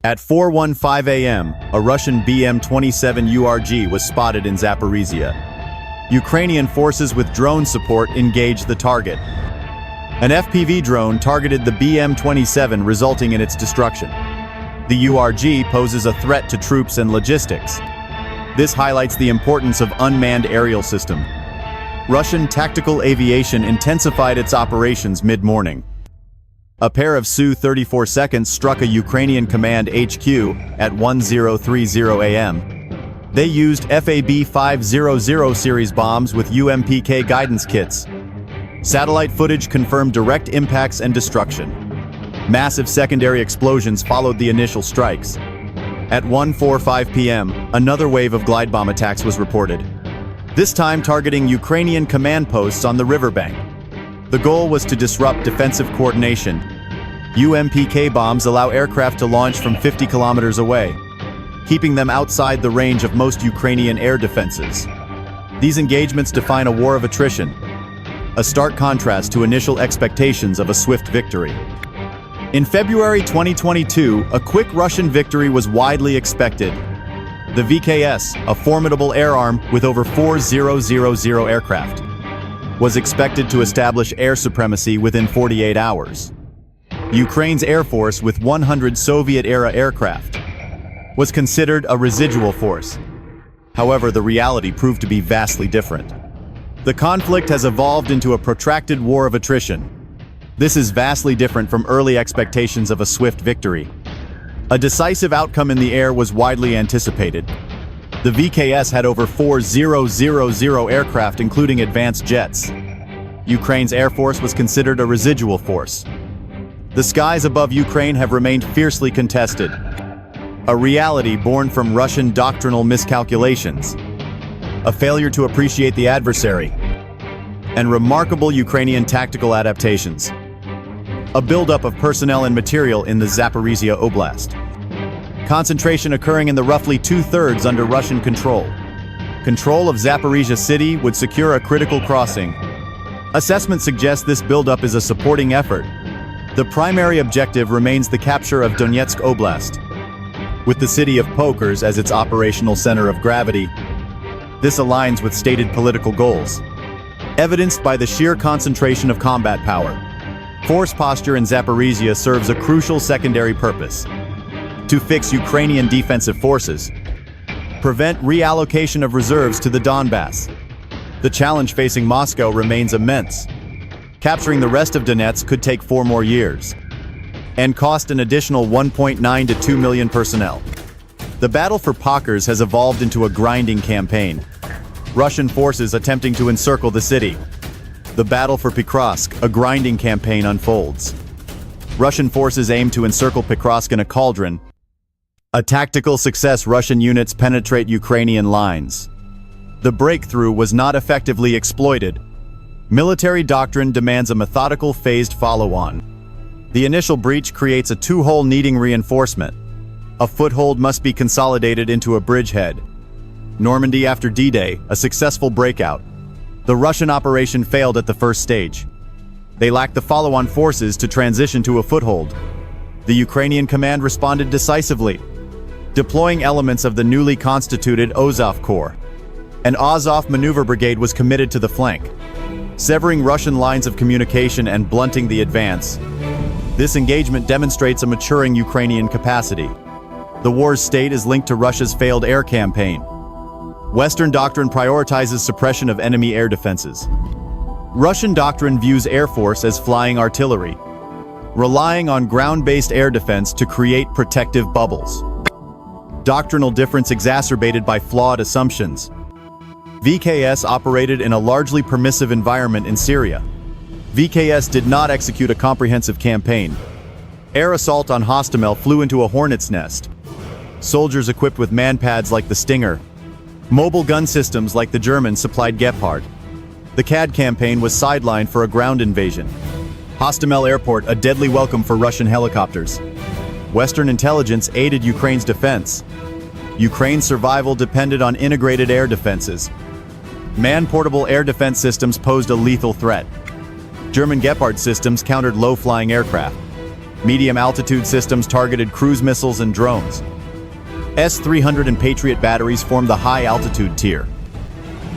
At 4:15 a.m., a Russian BM-27 URG was spotted in Zaporizhia. Ukrainian forces with drone support engaged the target. An FPV drone targeted the BM-27, resulting in its destruction. The URG poses a threat to troops and logistics. This highlights the importance of unmanned aerial system. Russian tactical aviation intensified its operations mid-morning. A pair of Su-34 struck a Ukrainian command HQ at 10:30 a.m. They used FAB-500 series bombs with UMPK guidance kits. Satellite footage confirmed direct impacts and destruction. Massive secondary explosions followed the initial strikes. At 1:45 p.m., another wave of glide bomb attacks was reported, this time targeting Ukrainian command posts on the riverbank. The goal was to disrupt defensive coordination. UMPK bombs allow aircraft to launch from 50 kilometers away, keeping them outside the range of most Ukrainian air defenses. These engagements define a war of attrition, a stark contrast to initial expectations of a swift victory. In February 2022, a quick Russian victory was widely expected. The VKS, a formidable air arm with over 4,000 aircraft, was expected to establish air supremacy within 48 hours. Ukraine's Air Force, with 100 Soviet-era aircraft, was considered a residual force. However, the reality proved to be vastly different. The conflict has evolved into a protracted war of attrition. This is vastly different from early expectations of a swift victory. A decisive outcome in the air was widely anticipated. The VKS had over 4,000 aircraft, including advanced jets. Ukraine's Air Force was considered a residual force. The skies above Ukraine have remained fiercely contested, a reality born from Russian doctrinal miscalculations, a failure to appreciate the adversary, and remarkable Ukrainian tactical adaptations. A buildup of personnel and material in the Zaporizhia Oblast. Concentration occurring in the roughly two-thirds under Russian control. Control of Zaporizhia city would secure a critical crossing. Assessment suggests this buildup is a supporting effort. The primary objective remains the capture of Donetsk Oblast, with the city of Pokers as its operational center of gravity. This aligns with stated political goals, evidenced by the sheer concentration of combat power. Force posture in Zaporizhia serves a crucial secondary purpose: to fix Ukrainian defensive forces, prevent reallocation of reserves to the Donbass. The challenge facing Moscow remains immense. Capturing the rest of Donetsk could take 4 more years and cost an additional 1.9 to 2 million personnel. The battle for Pokers has evolved into a grinding campaign. Russian forces attempting to encircle the city. The battle for Pokrovsk, a grinding campaign, unfolds. Russian forces aim to encircle Pokrovsk in a cauldron. A tactical success. Russian units penetrate Ukrainian lines. The breakthrough was not effectively exploited. Military doctrine demands a methodical, phased follow-on. The initial breach creates a two-hole needing reinforcement. A foothold must be consolidated into a bridgehead. Normandy after D-Day, a successful breakout. The Russian operation failed at the first stage. They lacked the follow-on forces to transition to a foothold. The Ukrainian command responded decisively, deploying elements of the newly constituted Azov Corps. An Azov maneuver brigade was committed to the flank, severing Russian lines of communication and blunting the advance. This engagement demonstrates a maturing Ukrainian capacity. The war's state is linked to Russia's failed air campaign. Western doctrine prioritizes suppression of enemy air defenses. Russian doctrine views Air Force as flying artillery, relying on ground-based air defense to create protective bubbles. Doctrinal difference exacerbated by flawed assumptions. VKS operated in a largely permissive environment in Syria. VKS did not execute a comprehensive campaign. Air assault on Hostomel flew into a hornet's nest. Soldiers equipped with man-pads like the Stinger. Mobile gun systems like the Germans supplied Gepard. The CAD campaign was sidelined for a ground invasion. Hostomel Airport, a deadly welcome for Russian helicopters. Western intelligence aided Ukraine's defense. Ukraine's survival depended on integrated air defenses. Man-portable air defense systems posed a lethal threat. German Gepard systems countered low-flying aircraft. Medium-altitude systems targeted cruise missiles and drones. S-300 and Patriot batteries formed the high-altitude tier.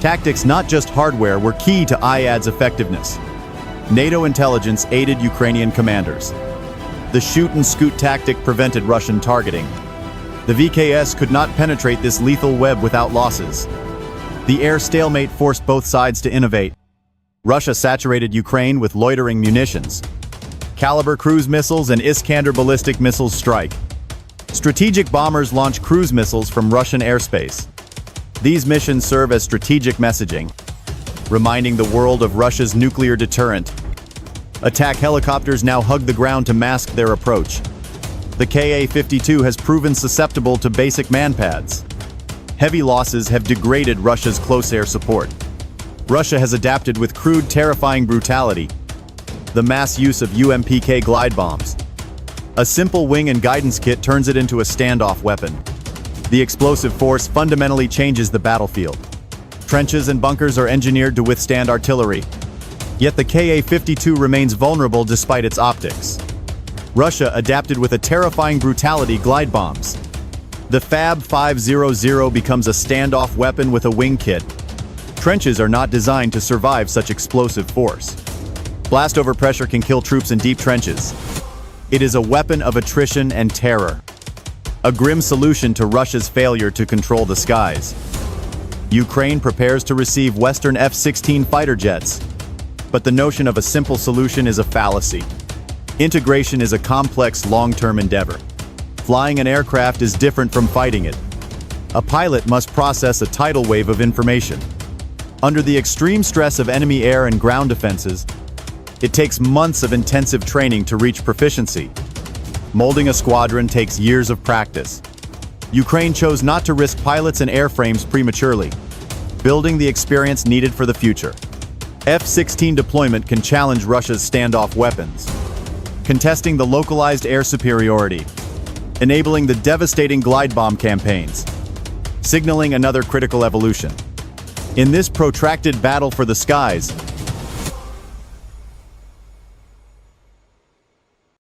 Tactics, not just hardware, were key to IAD's effectiveness. NATO intelligence aided Ukrainian commanders. The shoot-and-scoot tactic prevented Russian targeting. The VKS could not penetrate this lethal web without losses. The air stalemate forced both sides to innovate. Russia saturated Ukraine with loitering munitions. Caliber cruise missiles and Iskander ballistic missiles strike. Strategic bombers launch cruise missiles from Russian airspace. These missions serve as strategic messaging, reminding the world of Russia's nuclear deterrent. Attack helicopters now hug the ground to mask their approach. The Ka-52 has proven susceptible to basic manpads. Heavy losses have degraded Russia's close air support. Russia has adapted with crude, terrifying brutality. The mass use of UMPK glide bombs. A simple wing and guidance kit turns it into a standoff weapon. The explosive force fundamentally changes the battlefield. Trenches and bunkers are engineered to withstand artillery. Yet the Ka-52 remains vulnerable despite its optics. Russia adapted with a terrifying brutality glide bombs. The FAB-500 becomes a standoff weapon with a wing kit. Trenches are not designed to survive such explosive force. Blast overpressure can kill troops in deep trenches. It is a weapon of attrition and terror. A grim solution to Russia's failure to control the skies. Ukraine prepares to receive Western F-16 fighter jets. But the notion of a simple solution is a fallacy. Integration is a complex, long-term endeavor. Flying an aircraft is different from fighting it. A pilot must process a tidal wave of information. Under the extreme stress of enemy air and ground defenses, it takes months of intensive training to reach proficiency. Molding a squadron takes years of practice. Ukraine chose not to risk pilots and airframes prematurely, building the experience needed for the future. F-16 deployment can challenge Russia's standoff weapons, contesting the localized air superiority, enabling the devastating glide bomb campaigns, signaling another critical evolution. In this protracted battle for the skies,